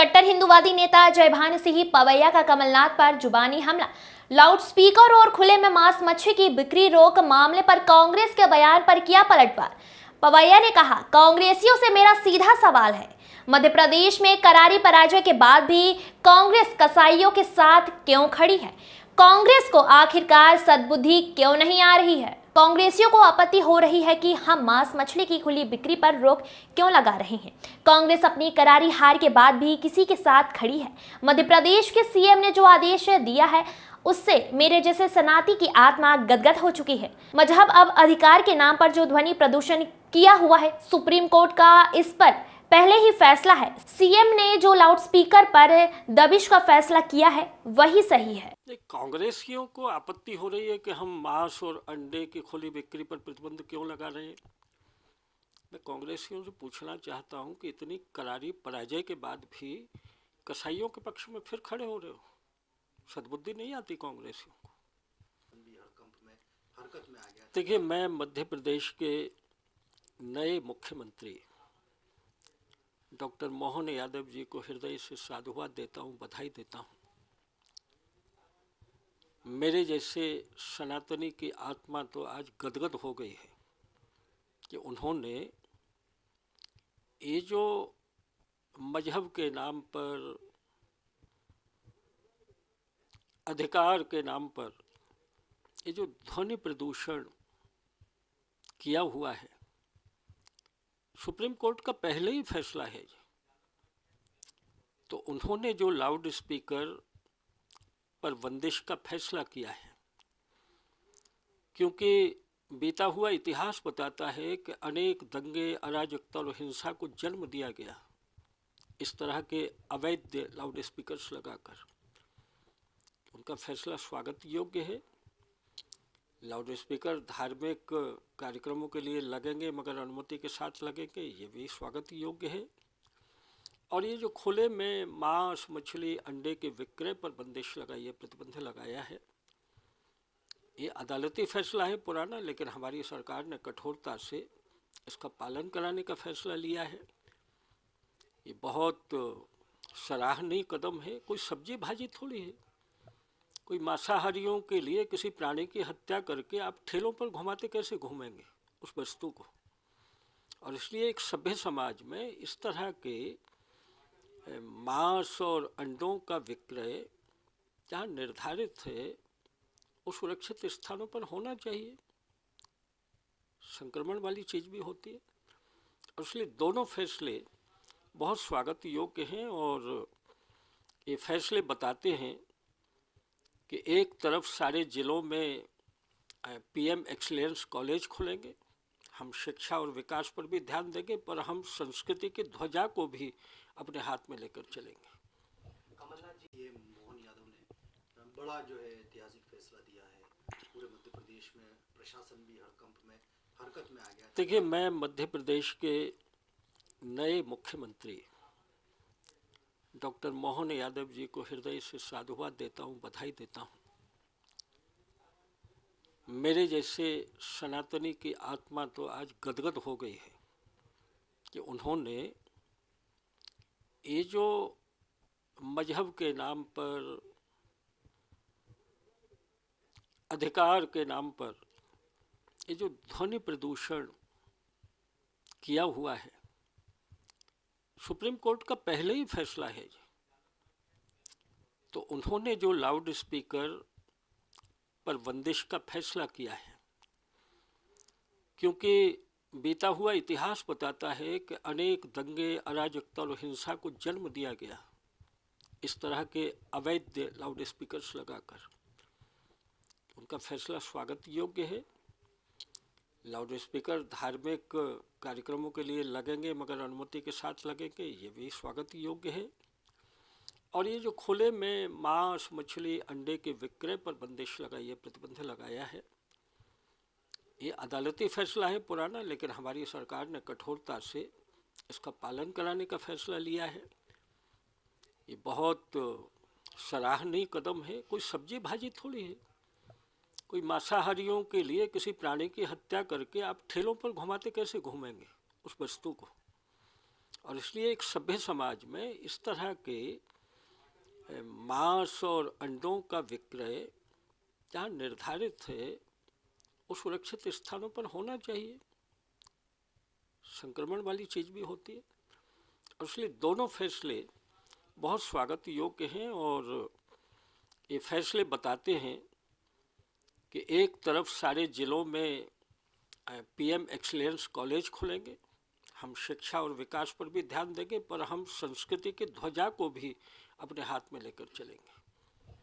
कट्टर हिंदूवादी नेता जयभान सिंह पवैया का कमलनाथ पर जुबानी हमला, लाउडस्पीकर और खुले में मांस मच्छी की बिक्री रोक मामले पर कांग्रेस के बयान पर किया पलटवार। पवैया ने कहा, कांग्रेसियों से मेरा सीधा सवाल है, मध्य प्रदेश में करारी पराजय के बाद भी कांग्रेस कसाईयों के साथ क्यों खड़ी है? कांग्रेस को आखिरकार सद्बुद्धि क्यों नहीं आ रही है? कांग्रेसियों को आपत्ति हो रही है कि हम मांस मछली की खुली बिक्री पर रोक क्यों लगा रहे हैं। कांग्रेस अपनी करारी हार के बाद भी किसी के साथ खड़ी है। मध्य प्रदेश के सीएम ने जो आदेश दिया है उससे मेरे जैसे सनाती की आत्मा गदगद हो चुकी है। मजहब अब अधिकार के नाम पर जो ध्वनि प्रदूषण किया हुआ है, सुप्रीम कोर्ट का इस पर पहले ही फैसला है। सीएम ने जो लाउडस्पीकर पर दबिश का फैसला किया है वही सही है। कांग्रेसियों को आपत्ति हो रही है कि हम मांस और अंडे की खुली बिक्री पर प्रतिबंध क्यों लगा रहे हैं। मैं कांग्रेसियों से पूछना चाहता हूं कि इतनी करारी पराजय के बाद भी कसाईयों के पक्ष में फिर खड़े हो रहे हो। सद्बुद्धि नहीं आती कांग्रेसियों को? देखिए, मैं मध्य प्रदेश के नए मुख्यमंत्री डॉक्टर मोहन यादव जी को हृदय से साधुवाद देता हूं, बधाई देता हूं। मेरे जैसे सनातनी की आत्मा तो आज गदगद हो गई है कि उन्होंने ये जो मजहब के नाम पर, अधिकार के नाम पर ये जो ध्वनि प्रदूषण किया हुआ है, सुप्रीम कोर्ट का पहले ही फैसला है। तो उन्होंने जो लाउड स्पीकर पर बंदिश का फैसला किया है, क्योंकि बीता हुआ इतिहास बताता है कि अनेक दंगे, अराजकता और हिंसा को जन्म दिया गया इस तरह के अवैध लाउड स्पीकर्स लगाकर। उनका फैसला स्वागत योग्य है। लाउड स्पीकर धार्मिक कार्यक्रमों के लिए लगेंगे मगर अनुमति के साथ लगेंगे, ये भी स्वागत योग्य है। और ये जो खुले में मांस, मछली, अंडे के विक्रय पर बंदिश लगाई है, प्रतिबंध लगाया है, ये अदालती फैसला है पुराना, लेकिन हमारी सरकार ने कठोरता से इसका पालन कराने का फैसला लिया है। ये बहुत सराहनीय कदम है। कोई सब्जी भाजी थोड़ी है। कोई मांसाहारियों के लिए किसी प्राणी की हत्या करके आप ठेलों पर घुमाते कैसे घूमेंगे उस वस्तु को? और इसलिए एक सभ्य समाज में इस तरह के मांस और अंडों का विक्रय जहाँ निर्धारित है उस सुरक्षित स्थानों पर होना चाहिए। संक्रमण वाली चीज़ भी होती है, और इसलिए दोनों फैसले बहुत स्वागत योग्य हैं। और ये फैसले बताते हैं कि एक तरफ सारे ज़िलों में पीएम एक्सीलेंस कॉलेज खुलेंगे, हम शिक्षा और विकास पर भी ध्यान देंगे, पर हम संस्कृति की ध्वजा को भी अपने हाथ में लेकर चलेंगे। कमलनाथ जी, ये मोहन यादव ने बड़ा जो है ऐतिहासिक फैसला दिया है, पूरे मध्य प्रदेश में प्रशासन भी हरकत में आ गया। देखिए, मैं मध्य प्रदेश के नए मुख्यमंत्री डॉक्टर मोहन यादव जी को हृदय से साधुवाद देता हूं, बधाई देता हूं। मेरे जैसे सनातनी की आत्मा तो आज गदगद हो गई है कि उन्होंने ये जो मजहब के नाम पर, अधिकार के नाम पर ये जो ध्वनि प्रदूषण किया हुआ है, सुप्रीम कोर्ट का पहले ही फैसला है। तो उन्होंने जो लाउड स्पीकर पर बंदिश का फैसला किया है, क्योंकि बीता हुआ इतिहास बताता है कि अनेक दंगे, अराजकता और हिंसा को जन्म दिया गया इस तरह के अवैध लाउड स्पीकर्स लगाकर। उनका फैसला स्वागत योग्य है। लाउड स्पीकर धार्मिक कार्यक्रमों के लिए लगेंगे मगर अनुमति के साथ लगेंगे, ये भी स्वागत योग्य है। और ये जो खुले में मांस, मछली, अंडे के विक्रय पर बंदिश लगाई है, प्रतिबंध लगाया है, ये अदालती फैसला है पुराना, लेकिन हमारी सरकार ने कठोरता से इसका पालन कराने का फैसला लिया है। ये बहुत सराहनीय कदम है। कोई सब्जी भाजी थोड़ी है। कोई मांसाहारियों के लिए किसी प्राणी की हत्या करके आप ठेलों पर घुमाते कैसे घूमेंगे उस वस्तु को? और इसलिए एक सभ्य समाज में इस तरह के मांस और अंडों का विक्रय जहाँ निर्धारित है वो सुरक्षित स्थानों पर होना चाहिए। संक्रमण वाली चीज़ भी होती है और इसलिए दोनों फैसले बहुत स्वागत योग्य हैं और ये फैसले बताते हैं कि एक तरफ सारे ज़िलों में पीएम एक्सीलेंस कॉलेज खुलेंगे, हम शिक्षा और विकास पर भी ध्यान देंगे, पर हम संस्कृति की ध्वजा को भी अपने हाथ में लेकर चलेंगे।